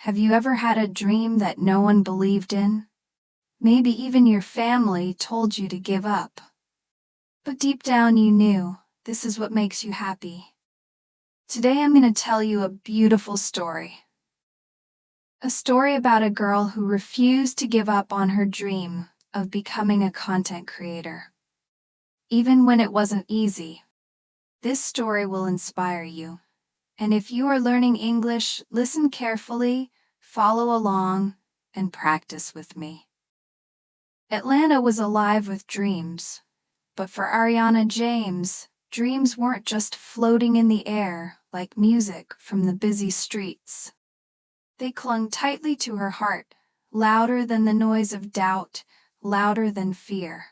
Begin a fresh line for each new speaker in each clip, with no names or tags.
Have you ever had a dream that no one believed in? Maybe even your family told you to give up. But deep down you knew this is what makes you happy. Today I'm going to tell you a beautiful story. A story about a girl who refused to give up on her dream of becoming a content creator. Even when it wasn't easy. This story will inspire you. And if you are learning English, listen carefully, follow along, and practice with me. Atlanta was alive with dreams. But for Arianna James, dreams weren't just floating in the air like music from the busy streets. They clung tightly to her heart, louder than the noise of doubt, louder than fear.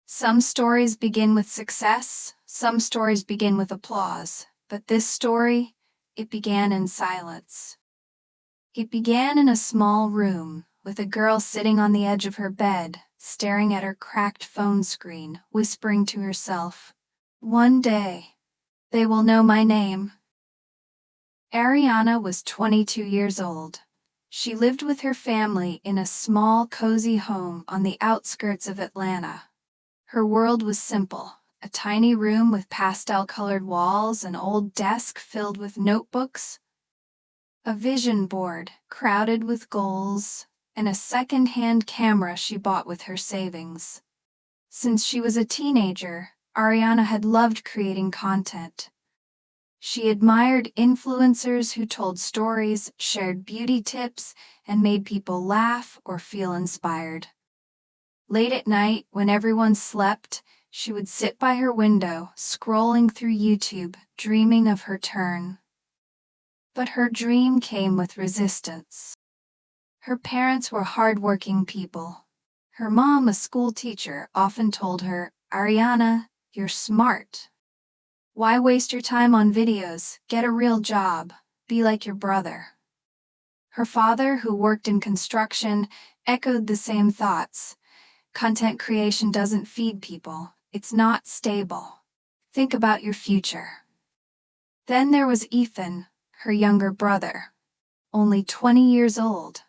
Some stories begin with success, some stories begin with applause, but this story, it began in silence. It began in a small room, with a girl sitting on the edge of her bed, staring at her cracked phone screen, whispering to herself, "One day, they will know my name." Arianna was 22 years old. She lived with her family in a small, cozy home on the outskirts of Atlanta. Her world was simple, a tiny room with pastel-colored walls, an old desk filled with notebooks, a vision board crowded with goals, and a second-hand camera she bought with her savings. Since she was a teenager, Arianna had loved creating content. She admired influencers who told stories, shared beauty tips, and made people laugh or feel inspired. Late at night, when everyone slept, she would sit by her window, scrolling through YouTube, dreaming of her turn. But her dream came with resistance. Her parents were hardworking people. Her mom, a school teacher, often told her, "Arianna, you're smart. Why waste your time on videos? Get a real job. Be like your brother." Her father, who worked in construction, echoed the same thoughts. "Content creation doesn't feed people. It's not stable. Think about your future." Then there was Ethan, her younger brother. Only 20 years old,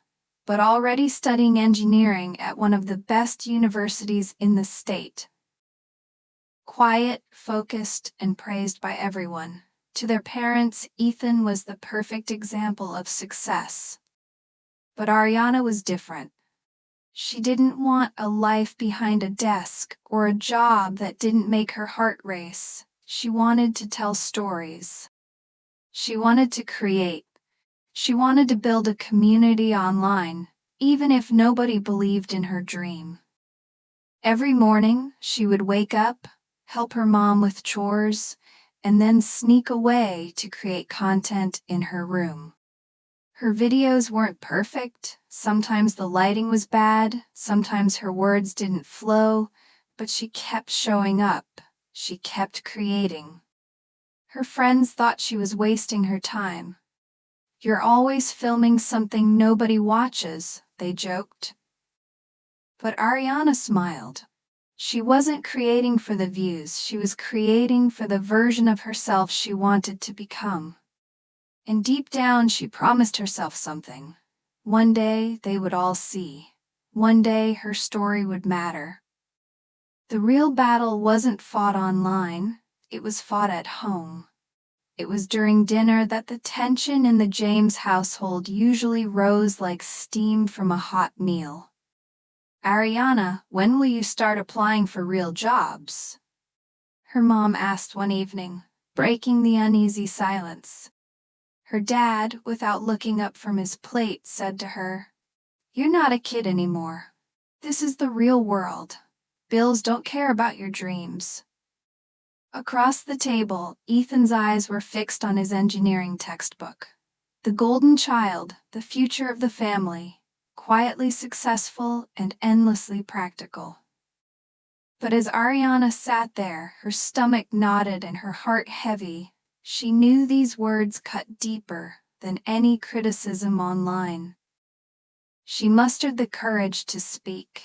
but already studying engineering at one of the best universities in the state. Quiet, focused, and praised by everyone. To their parents, Ethan was the perfect example of success. But Arianna was different. She didn't want a life behind a desk or a job that didn't make her heart race. She wanted to tell stories. She wanted to create. She wanted to build a community online, even if nobody believed in her dream. Every morning, she would wake up, help her mom with chores, and then sneak away to create content in her room. Her videos weren't perfect. Sometimes the lighting was bad, sometimes her words didn't flow, but she kept showing up. She kept creating. Her friends thought she was wasting her time. "You're always filming something nobody watches," they joked. But Arianna smiled. She wasn't creating for the views, she was creating for the version of herself she wanted to become. And deep down she promised herself something. One day they would all see. One day her story would matter. The real battle wasn't fought online, it was fought at home. It was during dinner that the tension in the James household usually rose like steam from a hot meal. "Arianna, when will you start applying for real jobs?" her mom asked one evening, breaking the uneasy silence. Her dad, without looking up from his plate, said to her, "You're not a kid anymore. This is the real world. Bills don't care about your dreams." Across the table, Ethan's eyes were fixed on his engineering textbook. The golden child, the future of the family, quietly successful and endlessly practical. But as Arianna sat there, her stomach knotted and her heart heavy, she knew these words cut deeper than any criticism online. She mustered the courage to speak,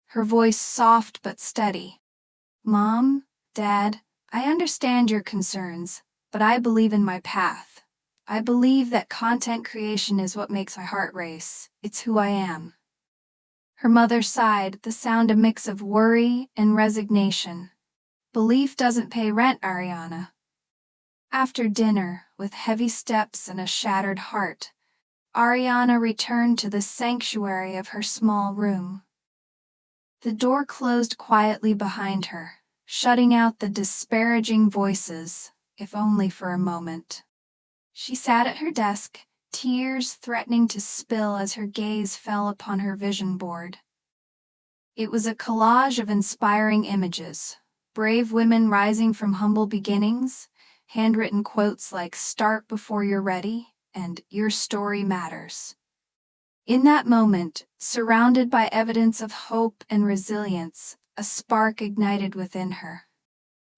her voice soft but steady. "Mom, Dad, I understand your concerns, but I believe in my path. I believe that content creation is what makes my heart race. It's who I am." Her mother sighed, the sound a mix of worry and resignation. "Belief doesn't pay rent, Arianna." After dinner, with heavy steps and a shattered heart, Arianna returned to the sanctuary of her small room. The door closed quietly behind her, shutting out the disparaging voices, if only for a moment. She sat at her desk, tears threatening to spill as her gaze fell upon her vision board. It was a collage of inspiring images, brave women rising from humble beginnings, handwritten quotes like "Start before you're ready" and "Your story matters." In that moment, surrounded by evidence of hope and resilience, a spark ignited within her.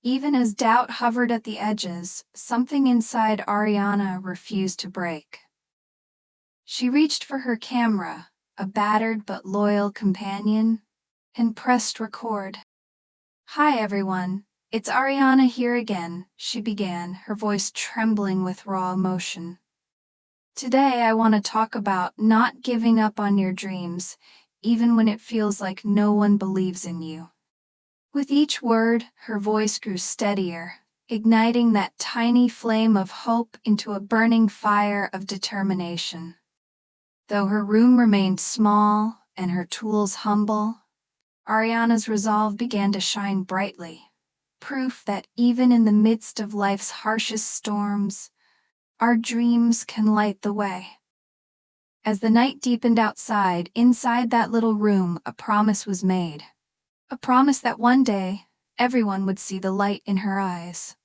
Even as doubt hovered at the edges, something inside Arianna refused to break. She reached for her camera, a battered but loyal companion, and pressed record. "Hi everyone, it's Arianna here again," she began, her voice trembling with raw emotion. "Today I want to talk about not giving up on your dreams, even when it feels like no one believes in you." With each word, her voice grew steadier, igniting that tiny flame of hope into a burning fire of determination. Though her room remained small and her tools humble, Ariana's resolve began to shine brightly, proof that even in the midst of life's harshest storms, our dreams can light the way. As the night deepened outside, inside that little room, a promise was made. A promise that one day, everyone would see the light in her eyes.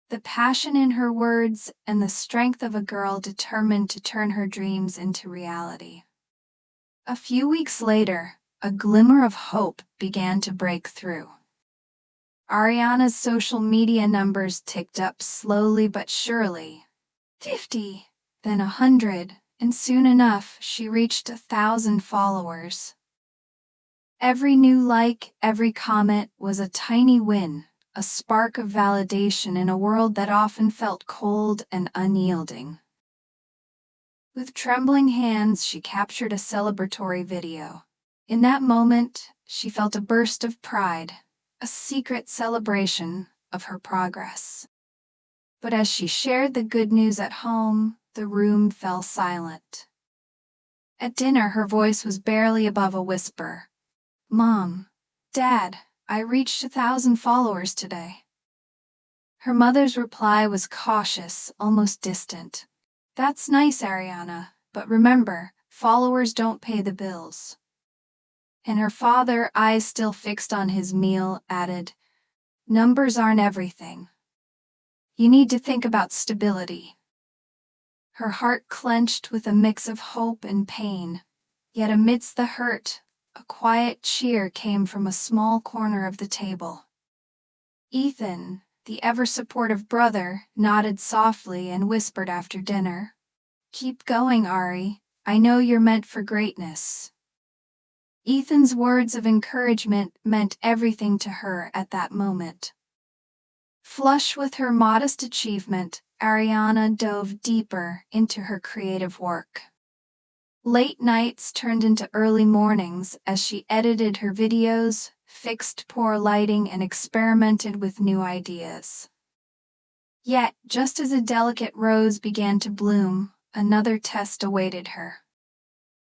The passion in her words and the strength of a girl determined to turn her dreams into reality. A few weeks later, a glimmer of hope began to break through. Ariana's social media numbers ticked up slowly but surely. 50, then 100, and soon enough she reached 1,000 followers. Every new like, every comment was a tiny win, a spark of validation in a world that often felt cold and unyielding. With trembling hands, she captured a celebratory video. In that moment, she felt a burst of pride, a secret celebration of her progress. But as she shared the good news at home, the room fell silent. At dinner, her voice was barely above a whisper. "Mom, Dad, I reached 1,000 followers today." Her mother's reply was cautious, almost distant. "That's nice, Arianna, but remember, followers don't pay the bills." And her father, eyes still fixed on his meal, added, "Numbers aren't everything. You need to think about stability." Her heart clenched with a mix of hope and pain, yet amidst the hurt, a quiet cheer came from a small corner of the table. Ethan, the ever-supportive brother, nodded softly and whispered after dinner, "Keep going, Ari. I know you're meant for greatness." Ethan's words of encouragement meant everything to her at that moment. Flush with her modest achievement, Arianna dove deeper into her creative work. Late nights turned into early mornings as she edited her videos, fixed poor lighting, and experimented with new ideas. Yet, just as a delicate rose began to bloom, another test awaited her.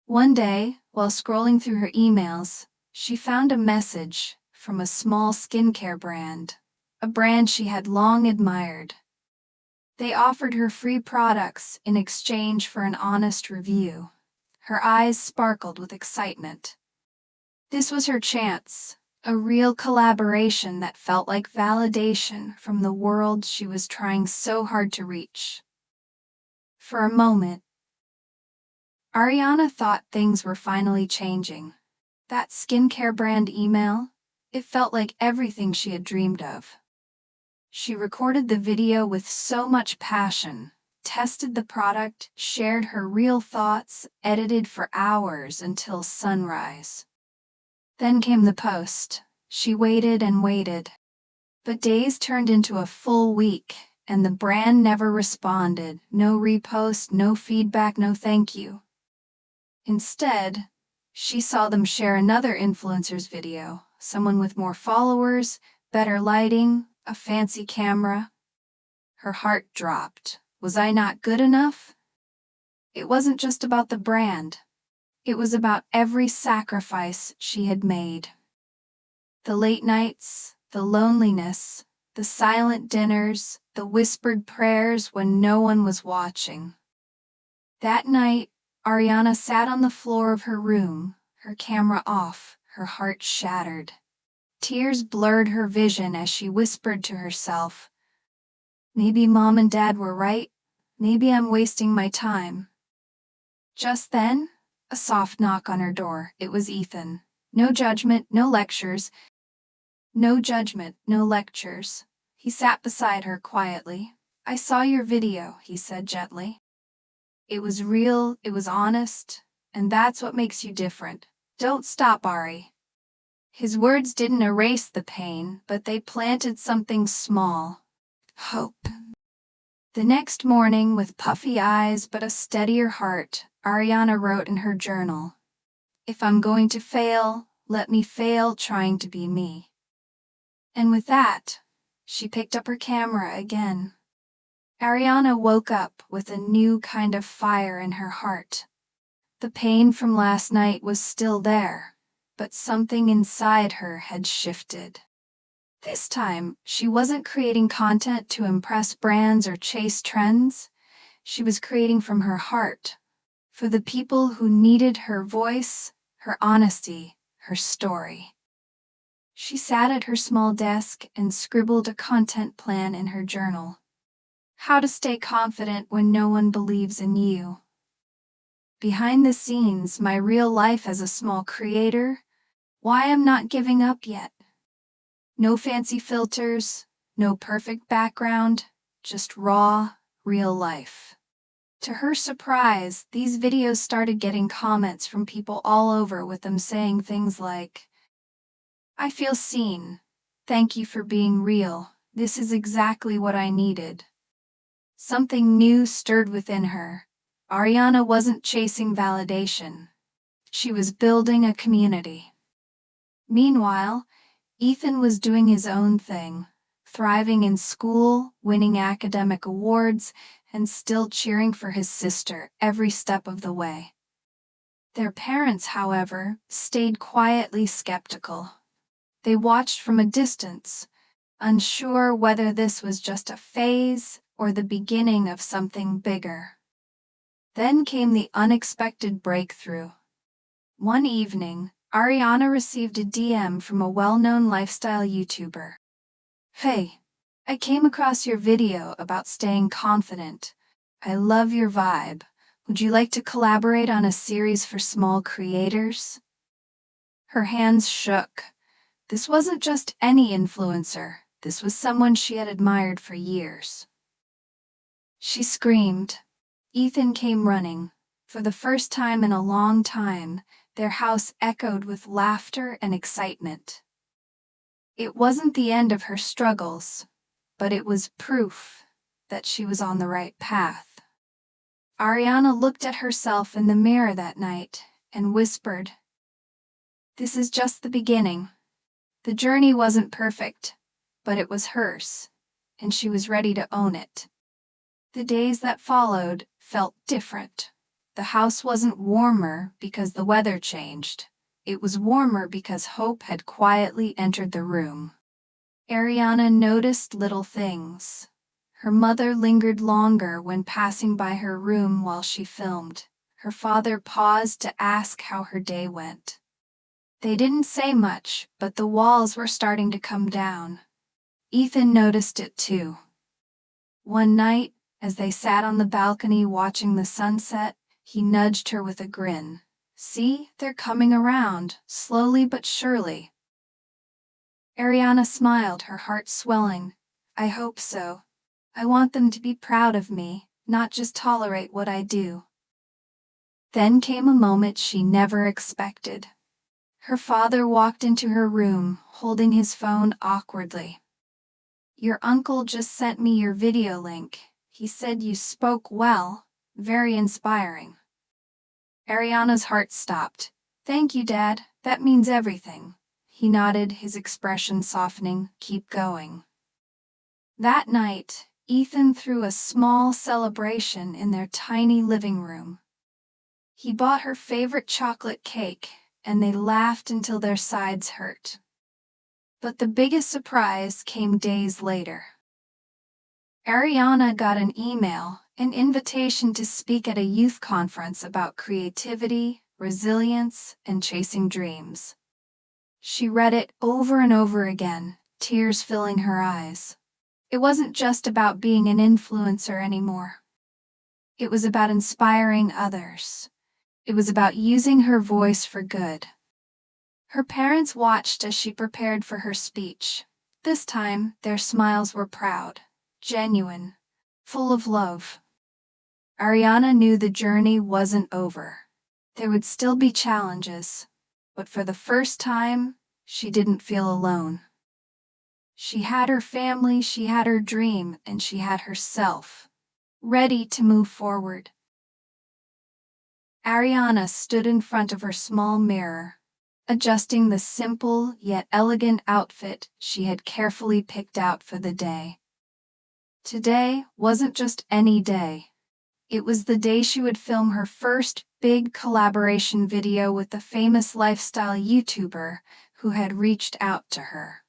One day, while scrolling through her emails, she found a message from a small skincare brand, a brand she had long admired. They offered her free products in exchange for an honest review. Her eyes sparkled with excitement. This was her chance, a real collaboration that felt like validation from the world she was trying so hard to reach. For a moment, Arianna thought things were finally changing. That skincare brand email, it felt like everything she had dreamed of. She recorded the video with so much passion, tested the product, shared her real thoughts, edited for hours until sunrise. Then came the post. She waited and waited. But days turned into a full week, and the brand never responded. No repost, no feedback, no thank you. Instead, she saw them share another influencer's video, someone with more followers, better lighting, a fancy camera. Her heart dropped. Was I not good enough? It wasn't just about the brand. It was about every sacrifice she had made. The late nights, the loneliness, the silent dinners, the whispered prayers when no one was watching. That night, Arianna sat on the floor of her room, her camera off, her heart shattered. Tears blurred her vision as she whispered to herself, "Maybe Mom and Dad were right. Maybe I'm wasting my time." Just then, a soft knock on her door. It was Ethan. No judgment, no lectures. No judgment, no lectures. He sat beside her quietly. "I saw your video," he said gently. "It was real, it was honest, and that's what makes you different. Don't stop, Ari." His words didn't erase the pain, but they planted something small. Hope. The next morning, with puffy eyes but a steadier heart, Arianna wrote in her journal, "If I'm going to fail, let me fail trying to be me." And with that, she picked up her camera again. Arianna woke up with a new kind of fire in her heart. The pain from last night was still there, but something inside her had shifted. This time, she wasn't creating content to impress brands or chase trends. She was creating from her heart, for the people who needed her voice, her honesty, her story. She sat at her small desk and scribbled a content plan in her journal. How to stay confident when no one believes in you. Behind the scenes, my real life as a small creator. Why I'm not giving up yet. No fancy filters, no perfect background, just raw, real life. To her surprise, these videos started getting comments from people all over with them saying things like, "I feel seen. Thank you for being real. This is exactly what I needed." Something new stirred within her. Arianna wasn't chasing validation. She was building a community. Meanwhile, Ethan was doing his own thing, thriving in school, winning academic awards, and still cheering for his sister every step of the way. Their parents, however, stayed quietly skeptical. They watched from a distance, unsure whether this was just a phase or the beginning of something bigger. Then came the unexpected breakthrough. One evening, Arianna received a DM from a well-known lifestyle YouTuber. "Hey, I came across your video about staying confident. I love your vibe. Would you like to collaborate on a series for small creators?" Her hands shook. This wasn't just any influencer. This was someone she had admired for years. She screamed. Ethan came running. For the first time in a long time, their house echoed with laughter and excitement. It wasn't the end of her struggles, but it was proof that she was on the right path. Arianna looked at herself in the mirror that night and whispered, "This is just the beginning." The journey wasn't perfect, but it was hers, and she was ready to own it. The days that followed felt different. The house wasn't warmer because the weather changed. It was warmer because hope had quietly entered the room. Arianna noticed little things. Her mother lingered longer when passing by her room while she filmed. Her father paused to ask how her day went. They didn't say much, but the walls were starting to come down. Ethan noticed it too. One night, as they sat on the balcony watching the sunset, he nudged her with a grin. "See, they're coming around, slowly but surely." Arianna smiled, her heart swelling. "I hope so. I want them to be proud of me, not just tolerate what I do." Then came a moment she never expected. Her father walked into her room, holding his phone awkwardly. Your uncle just sent me your video link. He said you spoke well, very inspiring. Arianna's heart stopped. Thank you, Dad. That means everything. He nodded, his expression softening. Keep going. That night, Ethan threw a small celebration in their tiny living room. He bought her favorite chocolate cake, and they laughed until their sides hurt. But the biggest surprise came days later. Arianna got an email, an invitation to speak at a youth conference about creativity, resilience, and chasing dreams. She read it over and over again, tears filling her eyes. It wasn't just about being an influencer anymore. It was about inspiring others. It was about using her voice for good. Her parents watched as she prepared for her speech. This time, their smiles were proud, genuine, full of love. Arianna knew the journey wasn't over. There would still be challenges, but for the first time, she didn't feel alone. She had her family, she had her dream, and she had herself, ready to move forward. Arianna stood in front of her small mirror, adjusting the simple yet elegant outfit she had carefully picked out for the day. Today wasn't just any day. It was the day she would film her first big collaboration video with the famous lifestyle YouTuber who had reached out to her.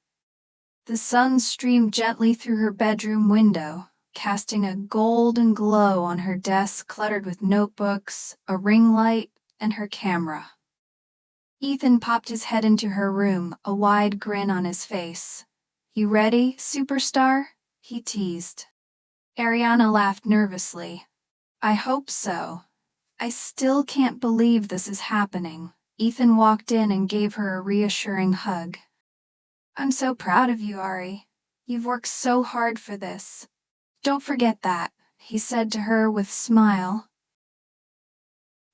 The sun streamed gently through her bedroom window, casting a golden glow on her desk cluttered with notebooks, a ring light, and her camera. Ethan popped his head into her room, a wide grin on his face. You ready, superstar? He teased. Arianna laughed nervously. I hope so. I still can't believe this is happening. Ethan walked in and gave her a reassuring hug. I'm so proud of you, Ari. You've worked so hard for this. Don't forget that, he said to her with a smile.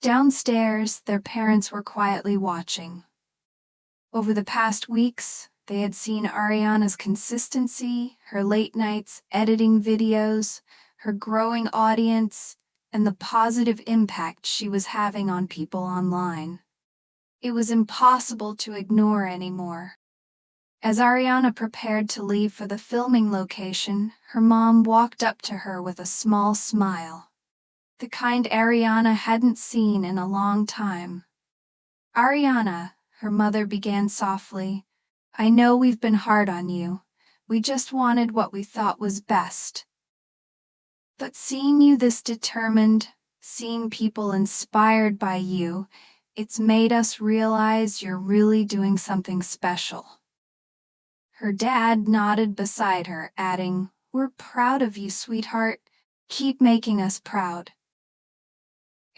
Downstairs, their parents were quietly watching. Over the past weeks, they had seen Arianna's consistency, her late nights editing videos, her growing audience, and the positive impact she was having on people online. It was impossible to ignore anymore. As Arianna prepared to leave for the filming location, her mom walked up to her with a small smile. The kind Arianna hadn't seen in a long time. Arianna, her mother began softly, I know we've been hard on you. We just wanted what we thought was best. But seeing you this determined, seeing people inspired by you, it's made us realize you're really doing something special. Her dad nodded beside her, adding, We're proud of you, sweetheart. Keep making us proud.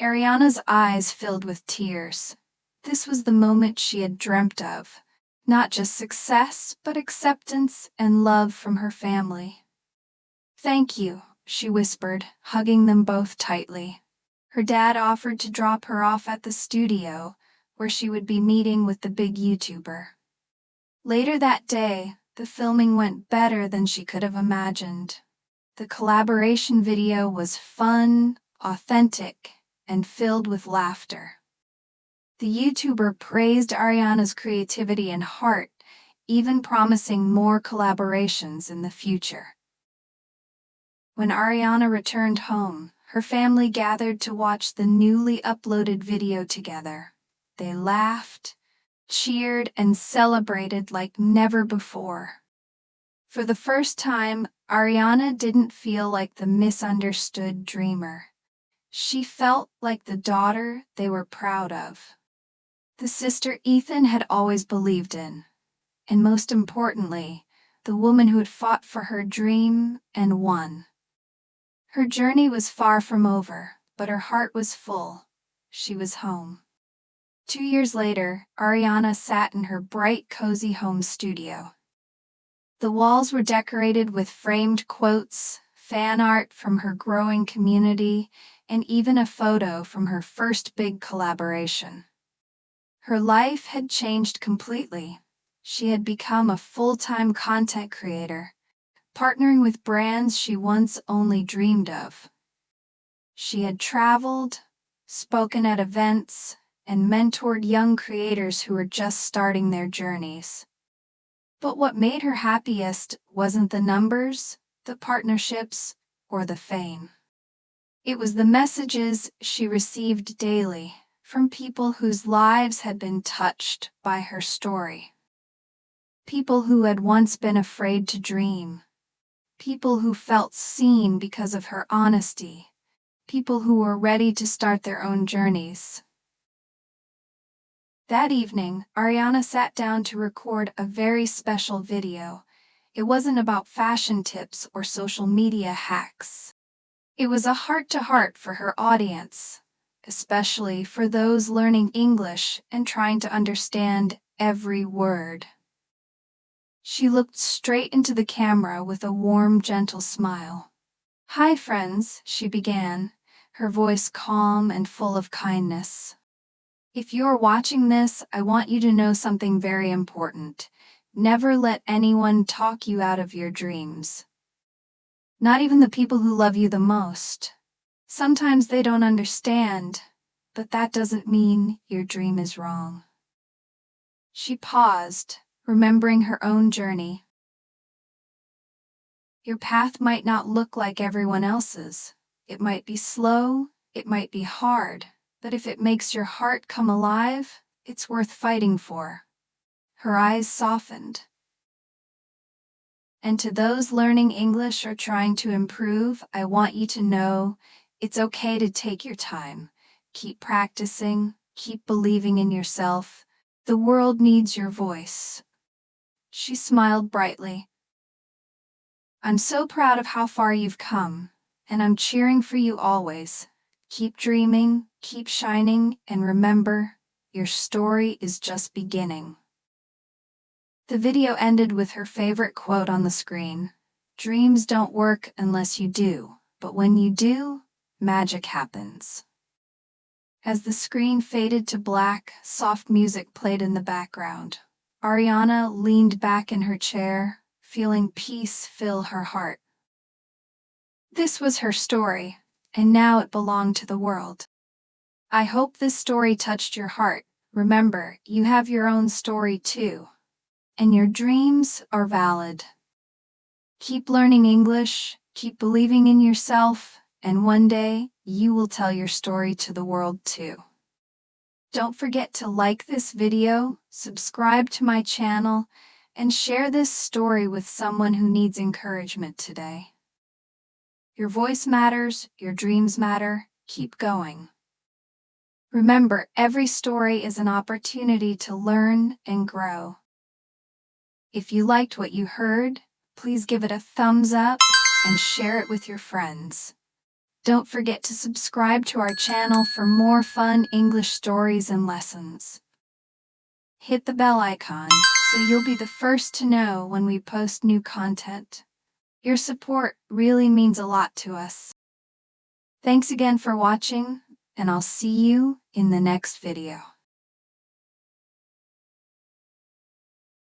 Arianna's eyes filled with tears. This was the moment she had dreamt of. Not just success, but acceptance and love from her family. Thank you, she whispered, hugging them both tightly. Her dad offered to drop her off at the studio, where she would be meeting with the big YouTuber. Later that day, the filming went better than she could have imagined. The collaboration video was fun, authentic, and filled with laughter. The YouTuber praised Arianna's creativity and heart, even promising more collaborations in the future. When Arianna returned home, her family gathered to watch the newly uploaded video together. They laughed, cheered, and celebrated like never before. For the first time, Arianna didn't feel like the misunderstood dreamer. She felt like the daughter they were proud of. The sister Ethan had always believed in. And most importantly, the woman who had fought for her dream and won. Her journey was far from over, but her heart was full. She was home. 2 years later, Arianna sat in her bright, cozy home studio. The walls were decorated with framed quotes, fan art from her growing community, and even a photo from her first big collaboration. Her life had changed completely. She had become a full-time content creator, partnering with brands she once only dreamed of. She had traveled, spoken at events, and mentored young creators who were just starting their journeys. But what made her happiest wasn't the numbers, the partnerships, or the fame. It was the messages she received daily from people whose lives had been touched by her story. People who had once been afraid to dream. People who felt seen because of her honesty. People who were ready to start their own journeys. That evening, Arianna sat down to record a very special video. It wasn't about fashion tips or social media hacks. It was a heart-to-heart for her audience, especially for those learning English and trying to understand every word. She looked straight into the camera with a warm, gentle smile. "Hi, friends," she began, her voice calm and full of kindness. "If you're watching this, I want you to know something very important. Never let anyone talk you out of your dreams. Not even the people who love you the most. Sometimes they don't understand, but that doesn't mean your dream is wrong." She paused, remembering her own journey. Your path might not look like everyone else's. It might be slow, it might be hard, but if it makes your heart come alive, it's worth fighting for. Her eyes softened. And to those learning English or trying to improve, I want you to know it's okay to take your time. Keep practicing, keep believing in yourself. The world needs your voice. She smiled brightly. "I'm so proud of how far you've come, and I'm cheering for you always. Keep dreaming, keep shining, and remember, your story is just beginning." The video ended with her favorite quote on the screen. "Dreams don't work unless you do, but when you do, magic happens." As the screen faded to black, soft music played in the background. Arianna leaned back in her chair, feeling peace fill her heart. This was her story, and now it belonged to the world. I hope this story touched your heart. Remember, you have your own story too. And your dreams are valid. Keep learning English, keep believing in yourself, and one day, you will tell your story to the world too. Don't forget to like this video, subscribe to my channel, and share this story with someone who needs encouragement today. Your voice matters, your dreams matter, keep going. Remember, every story is an opportunity to learn and grow. If you liked what you heard, please give it a thumbs up and share it with your friends. Don't forget to subscribe to our channel for more fun English stories and lessons. Hit the bell icon so you'll be the first to know when we post new content. Your support really means a lot to us. Thanks again for watching, and I'll see you in the next video.